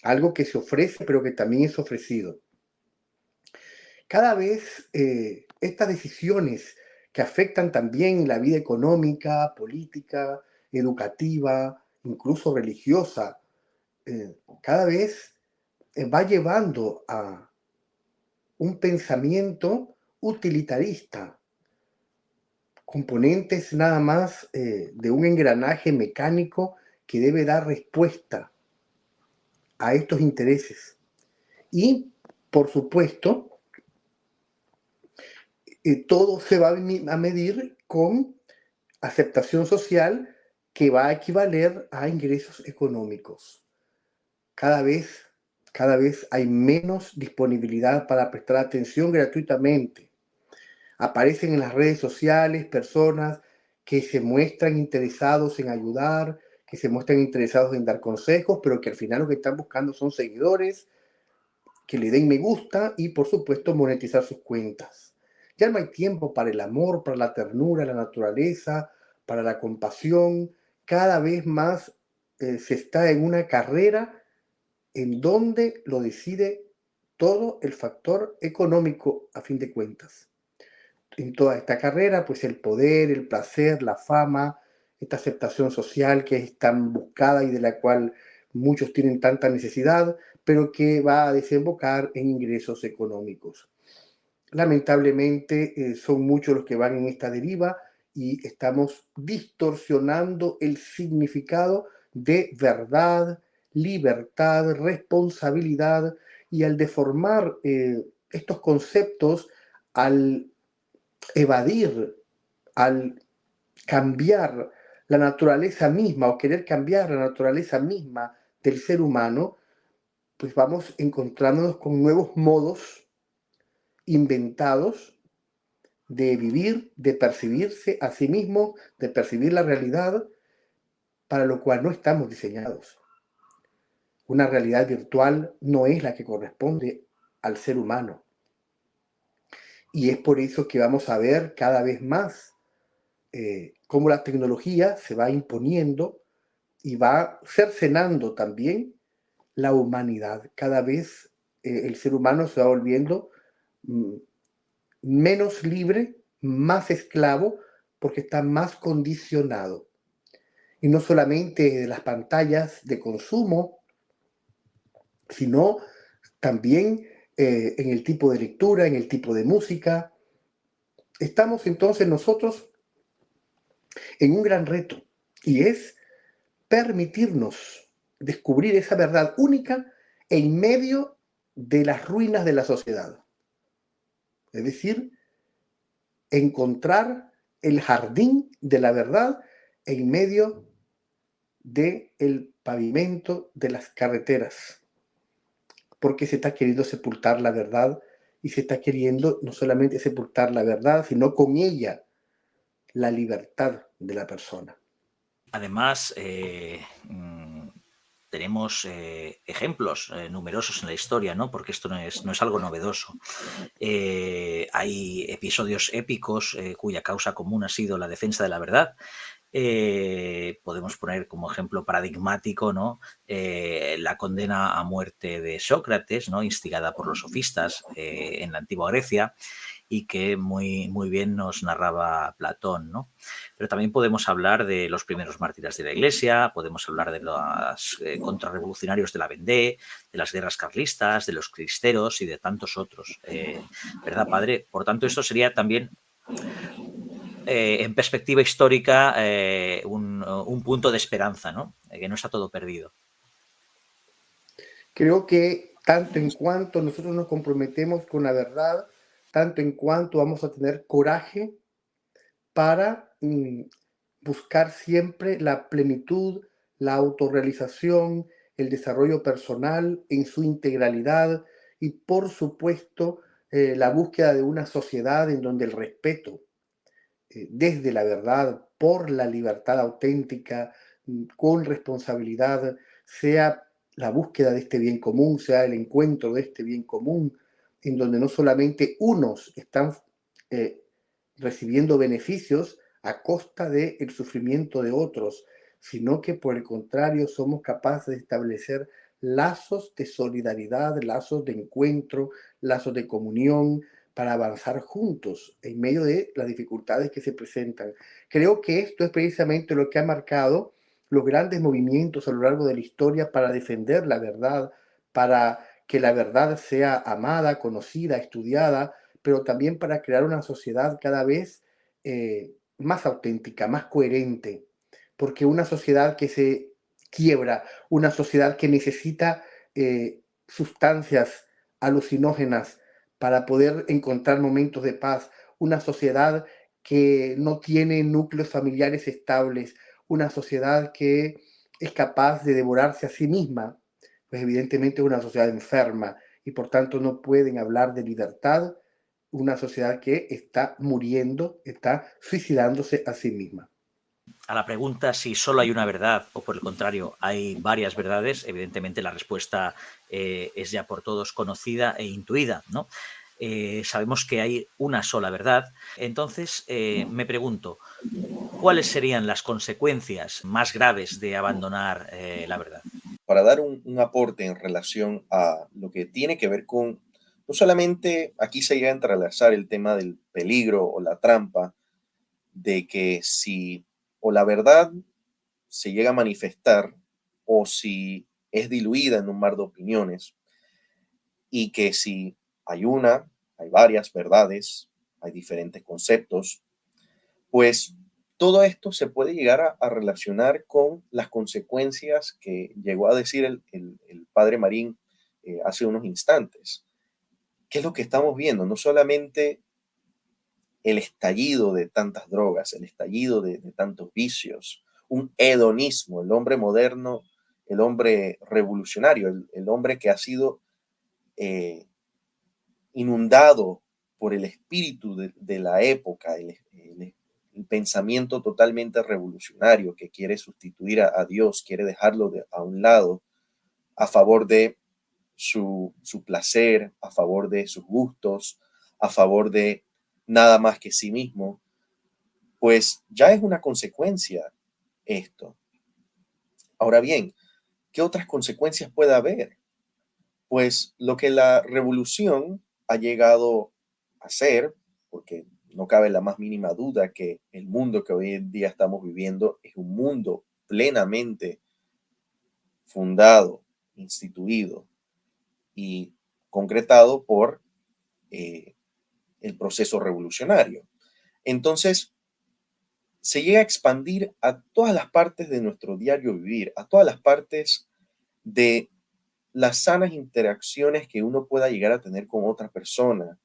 B: algo que se ofrece pero que también es ofrecido. Cada vez estas decisiones que afectan también la vida económica, política, educativa, incluso religiosa, cada vez va llevando a un pensamiento utilitarista, componentes nada más de un engranaje mecánico que debe dar respuesta a estos intereses. Y, por supuesto, todo se va a medir con aceptación social que va a equivaler a ingresos económicos. Cada vez, cada vez hay menos disponibilidad para prestar atención gratuitamente. Aparecen en las redes sociales personas que se muestran interesados en ayudar, que se muestran interesados en dar consejos, pero que al final lo que están buscando son seguidores, que le den me gusta y por supuesto monetizar sus cuentas. Ya no hay tiempo para el amor, para la ternura, la naturaleza, para la compasión. Cada vez más se está en una carrera en donde lo decide todo el factor económico a fin de cuentas. En toda esta carrera, pues el poder, el placer, la fama, esta aceptación social que es tan buscada y de la cual muchos tienen tanta necesidad, pero que va a desembocar en ingresos económicos. Lamentablemente son muchos los que van en esta deriva y estamos distorsionando el significado de verdad, libertad, responsabilidad y al deformar estos conceptos, al evadir, al cambiar la naturaleza misma o querer cambiar la naturaleza misma del ser humano, pues vamos encontrándonos con nuevos modos inventados de vivir, de percibirse a sí mismo, de percibir la realidad, para lo cual no estamos diseñados. Una realidad virtual no es la que corresponde al ser humano. Y es por eso que vamos a ver cada vez más cómo la tecnología se va imponiendo y va cercenando también la humanidad. Cada vez el ser humano se va volviendo mm, menos libre, más esclavo, porque está más condicionado. Y no solamente de las pantallas de consumo, sino también en el tipo de lectura, en el tipo de música. Estamos entonces nosotros en un gran reto, y es permitirnos descubrir esa verdad única en medio de las ruinas de la sociedad. Es decir, encontrar el jardín de la verdad en medio del pavimento de las carreteras, porque se está queriendo sepultar la verdad y se está queriendo no solamente sepultar la verdad, sino con ella la libertad de la persona.
A: Además, tenemos ejemplos numerosos en la historia, ¿no? Porque esto no es algo novedoso. Hay episodios épicos cuya causa común ha sido la defensa de la verdad. Podemos poner como ejemplo paradigmático, ¿no? La condena a muerte de Sócrates, ¿no? Instigada por los sofistas en la antigua Grecia, y que muy bien nos narraba Platón, ¿no? Pero también podemos hablar de los primeros mártires de la Iglesia, podemos hablar de los contrarrevolucionarios de la Vendée, de las guerras carlistas, de los cristeros y de tantos otros, ¿verdad, padre? Por tanto, esto sería también en perspectiva histórica un punto de esperanza, ¿no? Que no está todo perdido.
B: Creo que tanto en cuanto nosotros nos comprometemos con la verdad, tanto en cuanto vamos a tener coraje para buscar siempre la plenitud, la autorrealización, el desarrollo personal en su integralidad y, por supuesto, la búsqueda de una sociedad en donde el respeto desde la verdad, por la libertad auténtica, con responsabilidad, sea la búsqueda de este bien común, sea el encuentro de este bien común, en donde no solamente unos están eh, recibiendo beneficios a costa del sufrimiento de otros, sino que por el contrario somos capaces de establecer lazos de solidaridad, lazos de encuentro, lazos de comunión, para avanzar juntos en medio de las dificultades que se presentan. Creo que esto es precisamente lo que ha marcado los grandes movimientos a lo largo de la historia para defender la verdad, para que la verdad sea amada, conocida, estudiada, pero también para crear una sociedad cada vez más auténtica, más coherente, porque una sociedad que se quiebra, una sociedad que necesita sustancias alucinógenas para poder encontrar momentos de paz, una sociedad que no tiene núcleos familiares estables, una sociedad que es capaz de devorarse a sí misma, pues evidentemente es una sociedad enferma y por tanto no pueden hablar de libertad, una sociedad que está muriendo, está suicidándose a sí misma.
A: A la pregunta si solo hay una verdad o por el contrario hay varias verdades, evidentemente la respuesta es ya por todos conocida e intuida, ¿no? Sabemos que hay una sola verdad. Entonces me pregunto, ¿cuáles serían las consecuencias más graves de abandonar la verdad?
C: Para dar un aporte en relación a lo que tiene que ver con, no solamente aquí se llega a entrelazar el tema del peligro o la trampa, de que si o la verdad se llega a manifestar o si es diluida en un mar de opiniones y que si hay una, hay varias verdades, hay diferentes conceptos, pues todo esto se puede llegar a relacionar con las consecuencias que llegó a decir el padre Marín hace unos instantes. ¿Qué es lo que estamos viendo? No solamente el estallido de tantas drogas, el estallido de tantos vicios, un hedonismo, el hombre moderno, el hombre revolucionario, el hombre que ha sido inundado por el espíritu de la época, el pensamiento totalmente revolucionario que quiere sustituir a Dios, quiere dejarlo a un lado a favor de su placer, a favor de sus gustos, a favor de nada más que sí mismo, pues ya es una consecuencia esto. Ahora bien, ¿qué otras consecuencias puede haber? Pues lo que la revolución ha llegado a ser, porque no cabe la más mínima duda que el mundo que hoy en día estamos viviendo es un mundo plenamente fundado, instituido y concretado por el proceso revolucionario. Entonces, se llega a expandir a todas las partes de nuestro diario vivir, a todas las partes de las sanas interacciones que uno pueda llegar a tener con otra persona,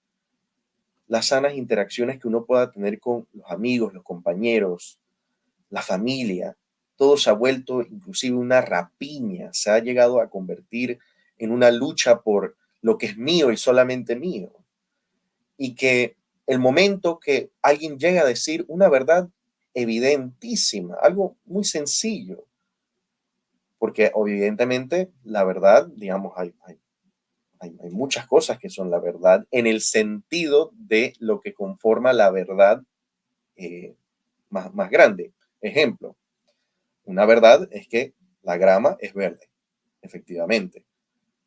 C: las sanas interacciones que uno pueda tener con los amigos, los compañeros, la familia. Todo se ha vuelto inclusive una rapiña, se ha llegado a convertir en una lucha por lo que es mío y solamente mío. Y que el momento que alguien llega a decir una verdad evidentísima, algo muy sencillo, porque evidentemente la verdad, digamos, hay muchas cosas que son la verdad en el sentido de lo que conforma la verdad más grande. Ejemplo, una verdad es que la grama es verde, efectivamente.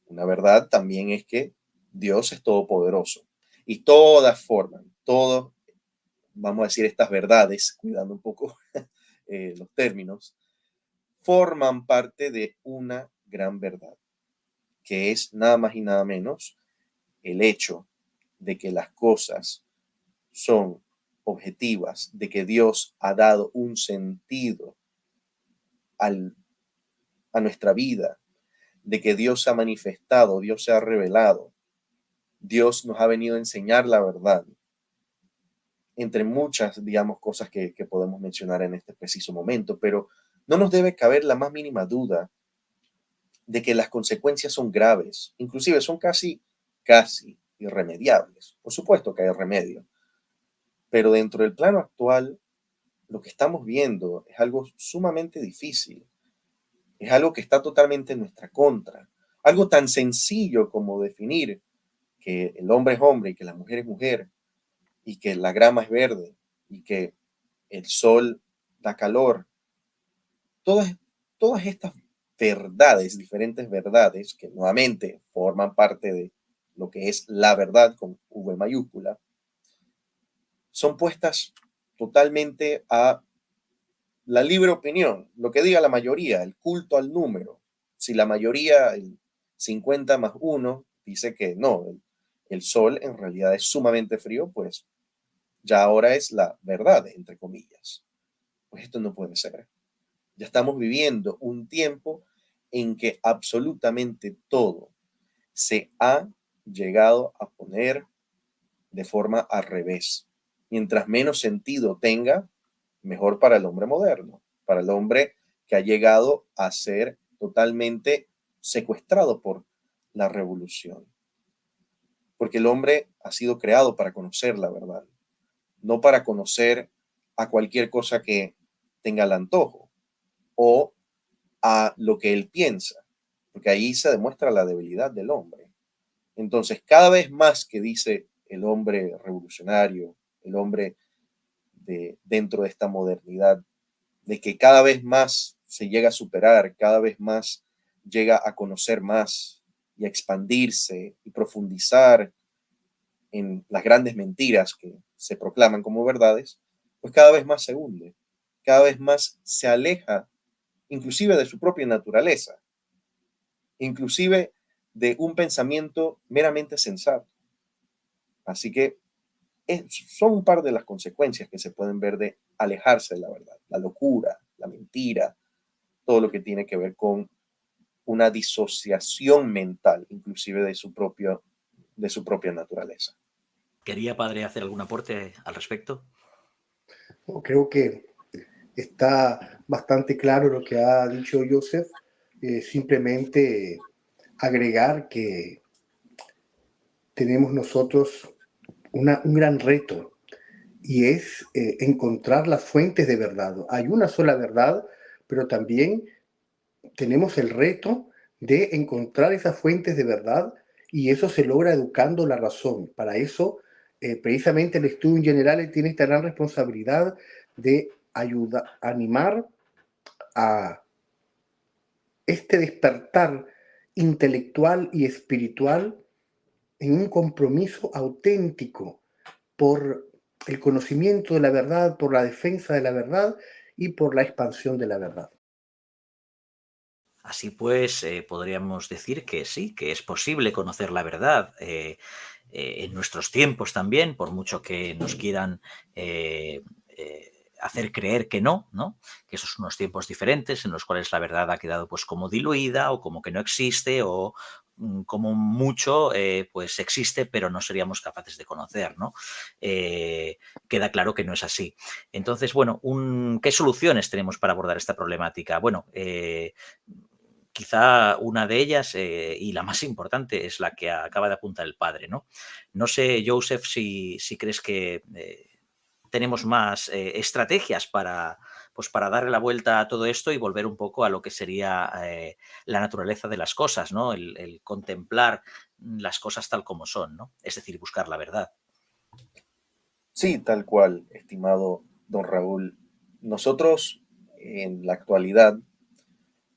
C: Una verdad también es que Dios es todopoderoso. Y todas forman, todos, vamos a decir, estas verdades, cuidando un poco los términos, forman parte de una gran verdad, que es nada más y nada menos el hecho de que las cosas son objetivas, de que Dios ha dado un sentido a nuestra vida, de que Dios se ha manifestado, Dios se ha revelado, Dios nos ha venido a enseñar la verdad, entre muchas, digamos, cosas que podemos mencionar en este preciso momento, pero no nos debe caber la más mínima duda de que las consecuencias son graves, inclusive son casi irremediables. Por supuesto que hay remedio, pero dentro del plano actual, lo que estamos viendo es algo sumamente difícil, es algo que está totalmente en nuestra contra, algo tan sencillo como definir que el hombre es hombre y que la mujer es mujer y que la grama es verde y que el sol da calor. Todas, todas estas verdades, diferentes verdades, que nuevamente forman parte de lo que es la verdad con V mayúscula, son puestas totalmente a la libre opinión, lo que diga la mayoría, el culto al número. Si la mayoría, el 50 más 1, dice que no, el sol en realidad es sumamente frío, pues ya ahora es la verdad, entre comillas. Pues esto no puede ser. Ya estamos viviendo un tiempo en que absolutamente todo se ha llegado a poner de forma al revés. Mientras menos sentido tenga, mejor para el hombre moderno, para el hombre que ha llegado a ser totalmente secuestrado por la revolución. Porque el hombre ha sido creado para conocer la verdad, no para conocer a cualquier cosa que tenga el antojo o a lo que él piensa, porque ahí se demuestra la debilidad del hombre. Entonces, cada vez más que dice el hombre revolucionario, el hombre dentro de esta modernidad, de que cada vez más se llega a superar, cada vez más llega a conocer más y a expandirse y profundizar en las grandes mentiras que se proclaman como verdades, pues cada vez más se hunde, cada vez más se aleja inclusive de su propia naturaleza, inclusive de un pensamiento meramente sensato. Así que son un par de las consecuencias que se pueden ver de alejarse de la verdad, la locura, la mentira, todo lo que tiene que ver con una disociación mental, inclusive de su propia naturaleza.
A: ¿Quería, padre, hacer algún aporte al respecto?
B: Creo que está bastante claro lo que ha dicho Joseph. Simplemente agregar que tenemos nosotros un gran reto y es encontrar las fuentes de verdad. Hay una sola verdad, pero también tenemos el reto de encontrar esas fuentes de verdad y eso se logra educando la razón. Para eso, precisamente el estudio en general tiene esta gran responsabilidad de ayudar, animar a este despertar intelectual y espiritual en un compromiso auténtico por el conocimiento de la verdad, por la defensa de la verdad y por la expansión de la verdad.
A: Así pues, podríamos decir que sí, que es posible conocer la verdad en nuestros tiempos también, por mucho que nos quieran hacer creer que no, ¿no? Que esos son unos tiempos diferentes en los cuales la verdad ha quedado pues como diluida o como que no existe o como mucho pues existe pero no seríamos capaces de conocer, ¿no? Queda claro que no es así. Entonces, bueno, ¿qué soluciones tenemos para abordar esta problemática? Bueno, quizá una de ellas, y la más importante, es la que acaba de apuntar el padre, ¿no? No sé, Joseph, si crees que tenemos más estrategias pues para darle la vuelta a todo esto y volver un poco a lo que sería la naturaleza de las cosas, ¿no? El contemplar las cosas tal como son, ¿no? Es decir, buscar la verdad.
C: Sí, tal cual, estimado don Raúl. Nosotros en la actualidad,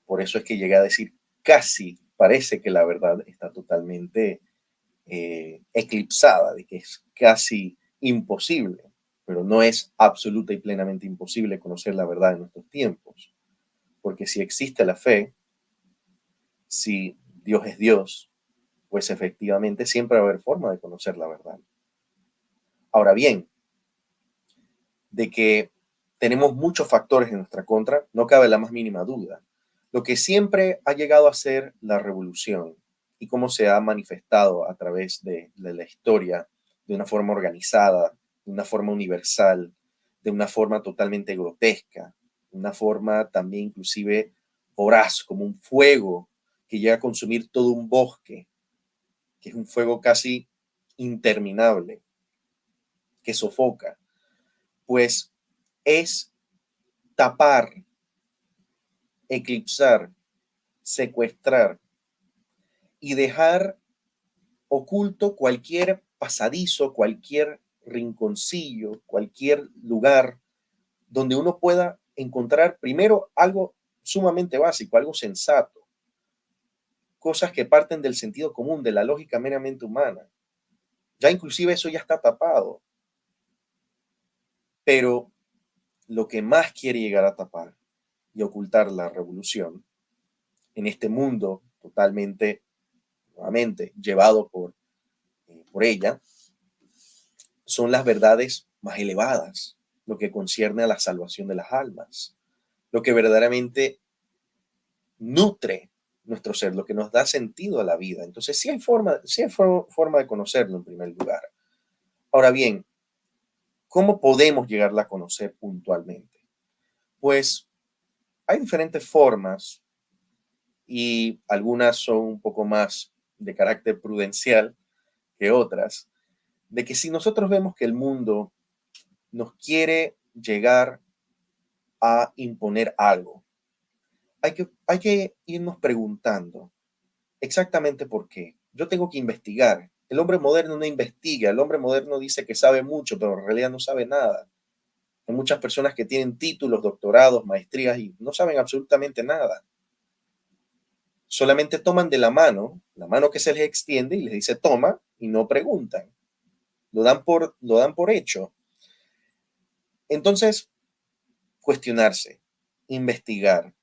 C: por eso es que llegué a decir casi, parece que la verdad está totalmente eclipsada, de que es casi imposible, pero no es absoluta y plenamente imposible conocer la verdad en nuestros tiempos, porque si existe la fe, si Dios es Dios, pues efectivamente siempre va a haber forma de conocer la verdad. Ahora bien, de que tenemos muchos factores en nuestra contra, no cabe la más mínima duda. Lo que siempre ha llegado a ser la revolución y cómo se ha manifestado a través de la historia de una forma organizada, de una forma universal, de una forma totalmente grotesca, de una forma también inclusive voraz, como un fuego que llega a consumir todo un bosque, que es un fuego casi interminable, que sofoca, pues es tapar, eclipsar, secuestrar y dejar oculto cualquier pasadizo, cualquier rinconcillo, cualquier lugar donde uno pueda encontrar primero algo sumamente básico, algo sensato, cosas que parten del sentido común, de la lógica meramente humana. Ya inclusive eso ya está tapado, pero lo que más quiere llegar a tapar y ocultar la revolución en este mundo totalmente, nuevamente, llevado por ella, son las verdades más elevadas, lo que concierne a la salvación de las almas, lo que verdaderamente nutre nuestro ser, lo que nos da sentido a la vida. Entonces, sí hay forma de conocerlo en primer lugar. Ahora bien, ¿cómo podemos llegarla a conocer puntualmente? Pues hay diferentes formas y algunas son un poco más de carácter prudencial que otras, de que si nosotros vemos que el mundo nos quiere llegar a imponer algo, hay que irnos preguntando exactamente por qué. Yo tengo que investigar. El hombre moderno no investiga, el hombre moderno dice que sabe mucho, pero en realidad no sabe nada. Hay muchas personas que tienen títulos, doctorados, maestrías y no saben absolutamente nada. Solamente toman de la mano que se les extiende y les dice toma y no preguntan. Lo dan por hecho. Entonces, cuestionarse, investigar,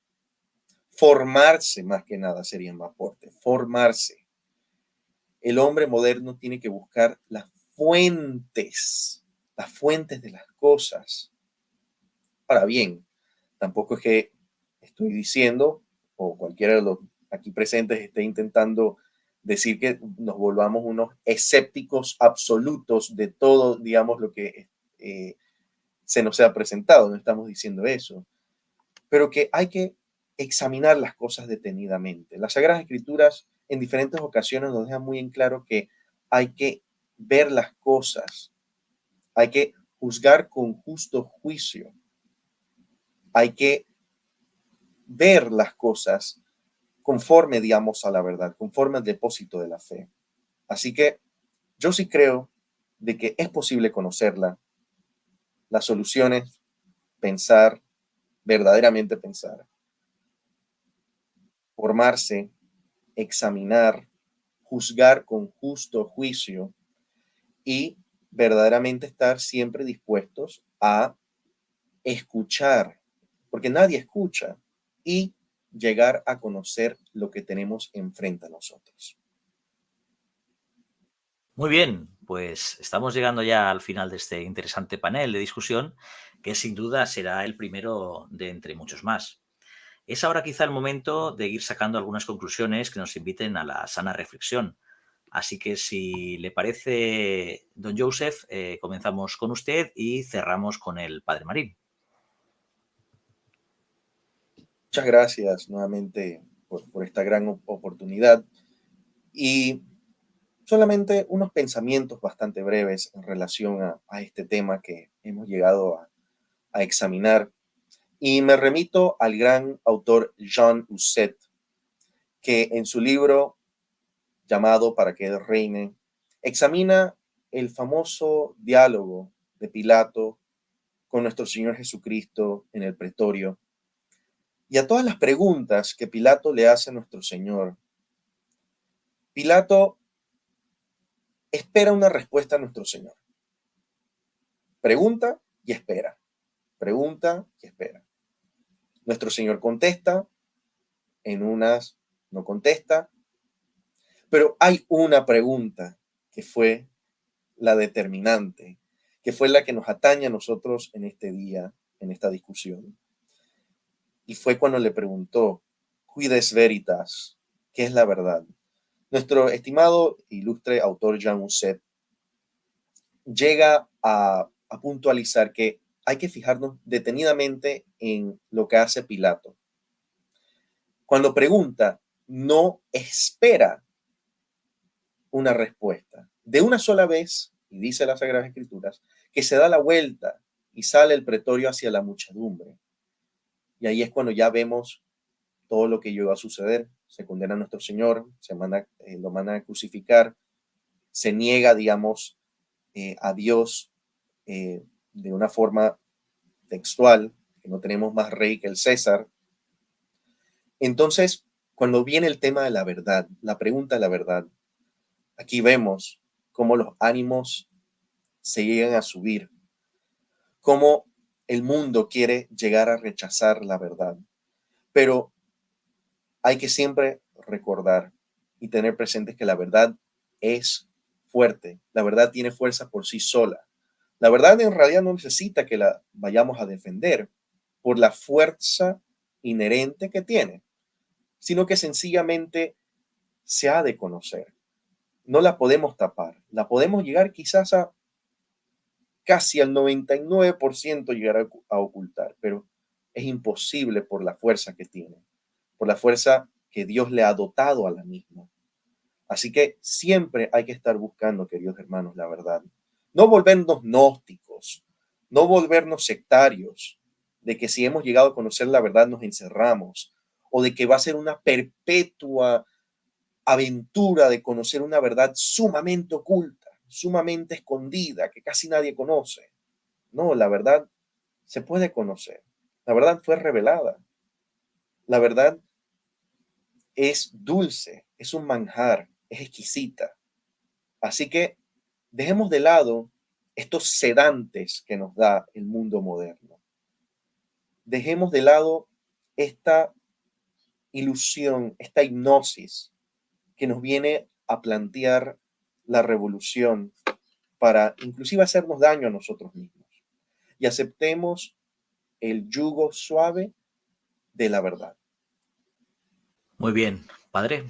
C: formarse más que nada sería mi aporte, formarse. El hombre moderno tiene que buscar las fuentes de las cosas. Ahora bien, tampoco es que estoy diciendo, o cualquiera de los aquí presentes esté intentando decir que nos volvamos unos escépticos absolutos de todo, digamos, lo que se nos ha presentado. No estamos diciendo eso, pero que hay que examinar las cosas detenidamente. Las Sagradas Escrituras en diferentes ocasiones nos dejan muy en claro que hay que ver las cosas, hay que juzgar con justo juicio, hay que ver las cosas conforme, digamos, a la verdad, conforme al depósito de la fe. Así que yo sí creo de que es posible conocerla. La solución es pensar, verdaderamente pensar, formarse, examinar, juzgar con justo juicio y verdaderamente estar siempre dispuestos a escuchar, porque nadie escucha, y llegar a conocer lo que tenemos enfrente a nosotros.
A: Muy bien, pues estamos llegando ya al final de este interesante panel de discusión, que sin duda será el primero de entre muchos más. Es ahora quizá el momento de ir sacando algunas conclusiones que nos inviten a la sana reflexión. Así que si le parece, don Joseph, comenzamos con usted y cerramos con el padre Marín.
C: Muchas gracias nuevamente por esta gran oportunidad y solamente unos pensamientos bastante breves en relación a este tema que hemos llegado a examinar. Y me remito al gran autor Jean Husset, que en su libro llamado Para que Él reine, examina el famoso diálogo de Pilato con nuestro Señor Jesucristo en el pretorio y a todas las preguntas que Pilato le hace a nuestro Señor. Pilato espera una respuesta a nuestro Señor. Pregunta y espera. Pregunta y espera. Nuestro Señor contesta, en unas no contesta, pero hay una pregunta que fue la determinante, que fue la que nos atañe a nosotros en este día, en esta discusión. Y fue cuando le preguntó, Quides veritas, ¿qué es la verdad? Nuestro estimado e ilustre autor Jean Husset llega a puntualizar que hay que fijarnos detenidamente en lo que hace Pilato. Cuando pregunta, no espera una respuesta. De una sola vez, y dice las Sagradas Escrituras, que se da la vuelta y sale el pretorio hacia la muchedumbre. Y ahí es cuando ya vemos todo lo que llegó a suceder. Se condena a nuestro Señor, lo mandan a crucificar, se niega, digamos, a Dios de una forma textual, que no tenemos más rey que el César. Entonces, cuando viene el tema de la verdad, la pregunta de la verdad, aquí vemos cómo los ánimos se llegan a subir, cómo el mundo quiere llegar a rechazar la verdad. Pero hay que siempre recordar y tener presente que la verdad es fuerte, la verdad tiene fuerza por sí sola. La verdad en realidad no necesita que la vayamos a defender por la fuerza inherente que tiene, sino que sencillamente se ha de conocer. No la podemos tapar, la podemos llegar quizás a casi al 99% llegar a ocultar, pero es imposible por la fuerza que tiene, por la fuerza que Dios le ha dotado a la misma. Así que siempre hay que estar buscando, queridos hermanos, la verdad. No volvernos gnósticos, no volvernos sectarios, de que si hemos llegado a conocer la verdad nos encerramos, o de que va a ser una perpetua aventura de conocer una verdad sumamente oculta, sumamente escondida, que casi nadie conoce. No, la verdad se puede conocer. La verdad fue revelada. La verdad es dulce, es un manjar, es exquisita. Así que dejemos de lado estos sedantes que nos da el mundo moderno. Dejemos de lado esta ilusión, esta hipnosis que nos viene a plantear la revolución para inclusive hacernos daño a nosotros mismos. Y aceptemos el yugo suave de la verdad.
A: Muy bien, padre.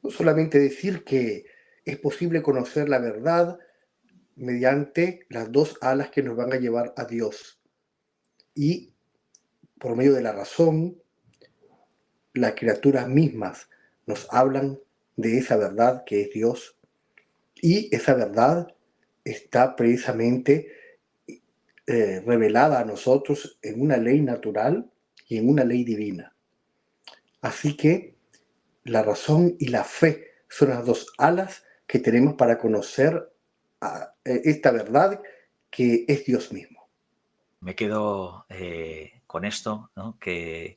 B: no solamente decir que es posible conocer la verdad mediante las dos alas que nos van a llevar a Dios. Y por medio de la razón, las criaturas mismas nos hablan de esa verdad que es Dios. Y esa verdad está precisamente revelada a nosotros en una ley natural y en una ley divina. Así que la razón y la fe son las dos alas que tenemos para conocer esta verdad que es Dios mismo.
A: Me quedo con esto, ¿no?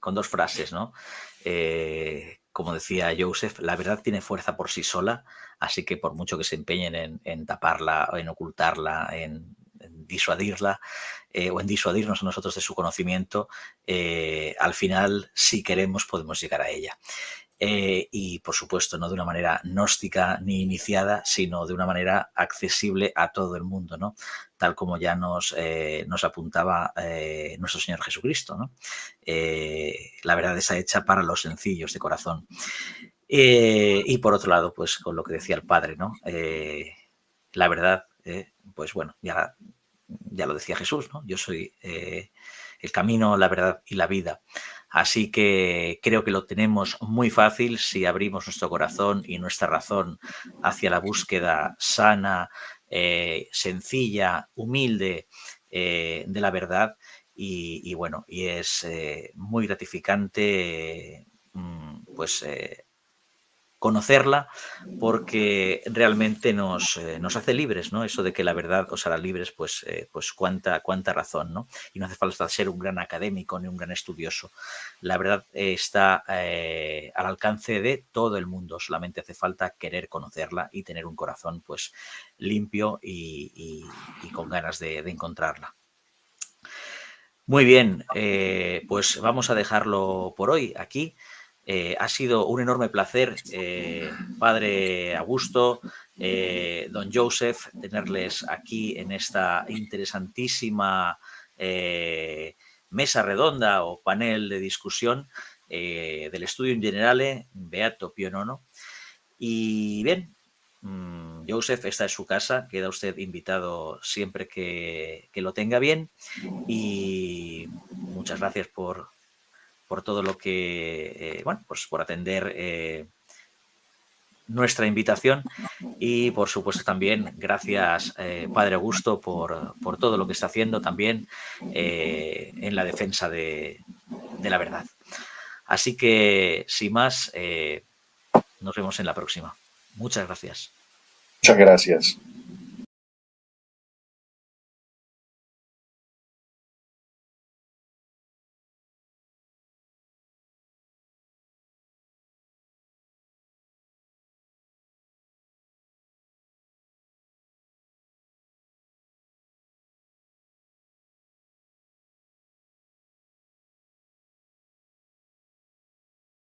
A: Con dos frases, ¿no? Como decía Joseph, la verdad tiene fuerza por sí sola, así que por mucho que se empeñen en taparla, en ocultarla, en disuadirla o en disuadirnos a nosotros de su conocimiento, al final, si queremos, podemos llegar a ella. Y por supuesto no de una manera gnóstica ni iniciada, sino de una manera accesible a todo el mundo, ¿no? Tal como ya nos apuntaba nuestro Señor Jesucristo, ¿no? La verdad está hecha para los sencillos de corazón. Y por otro lado, pues con lo que decía el Padre, ¿no? La verdad, pues bueno, ya lo decía Jesús, ¿no? Yo soy el camino, la verdad y la vida. Así que creo que lo tenemos muy fácil si abrimos nuestro corazón y nuestra razón hacia la búsqueda sana, sencilla, humilde de la verdad. Y bueno, y es muy gratificante pues conocerla, porque realmente nos hace libres, ¿no? Eso de que la verdad os hará libres, pues cuánta razón, ¿no? Y no hace falta ser un gran académico ni un gran estudioso. La verdad está al alcance de todo el mundo, solamente hace falta querer conocerla y tener un corazón pues limpio y con ganas de encontrarla. Muy bien, pues vamos a dejarlo por hoy aquí. Ha sido un enorme placer, Padre Augusto, don Joseph, tenerles aquí en esta interesantísima mesa redonda o panel de discusión del Studium Generale Beato Pío IX. Y bien, Joseph, esta es su casa, queda usted invitado siempre que lo tenga bien, y muchas gracias por todo lo que, bueno, pues por atender nuestra invitación, y por supuesto también gracias, Padre Augusto, por todo lo que está haciendo también en la defensa de la verdad. Así que, sin más, nos vemos en la próxima. Muchas gracias.
C: Muchas gracias.